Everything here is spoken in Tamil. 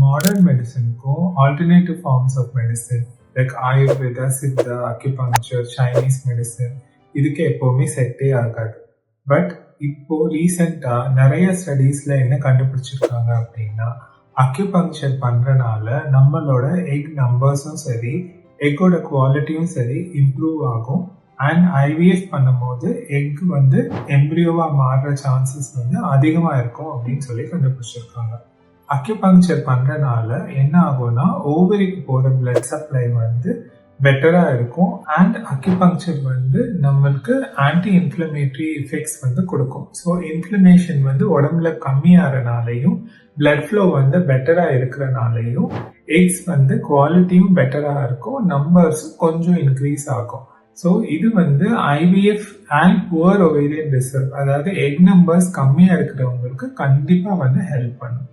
மாடர்ன் மெடிசனுக்கும் alternative forms of medicine like Ayurveda, Siddha, acupuncture, Chinese medicine இதுக்கு எப்போவுமே செட்டே ஆகாது. பட் இப்போ ரீசெண்டா நிறைய ஸ்டடீஸ்ல என்ன கண்டுபிடிச்சிருக்காங்க அப்படின்னா, அக்யூபங்க்சர் பண்றனால நம்மளோட எக் நம்பர்ஸும் சரி, எக்கோட குவாலிட்டியும் சரி இம்ப்ரூவ் ஆகும். அண்ட் ஐவிஎஃப் பண்ணும்போது எக் எம்ப்ரியோவா மாறுற சான்சஸ் அதிகமா இருக்கும் அப்படின்னு சொல்லி கண்டுபிடிச்சிருக்காங்க. அக்யூபங்க்சர் பண்றனால என்ன ஆகும்னா, ஓவரிக்கு போற பிளட் சப்ளை பெட்டரா இருக்கும். அண்ட் அக்யூபங்க்சர் நம்மளுக்கு ஆன்டி இன்ஃப்ளமேட்டரி எஃபெக்ட்ஸ் கொடுக்கும். ஸோ இன்ஃப்ளமேஷன் உடம்புல கம்மியாகிறனாலையும் பிளட் ஃப்ளோ பெட்டரா இருக்கிறனாலையும் எக்ஸ் குவாலிட்டியும் பெட்டரா இருக்கும், நம்பர்ஸும் கொஞ்சம் இன்க்ரீஸ் ஆகும். ஸோ இது IVF and poor ovarian reserve, அதாவது எக் நம்பர்ஸ் கம்மியா இருக்கிறவங்களுக்கு கண்டிப்பா ஹெல்ப் பண்ணும்.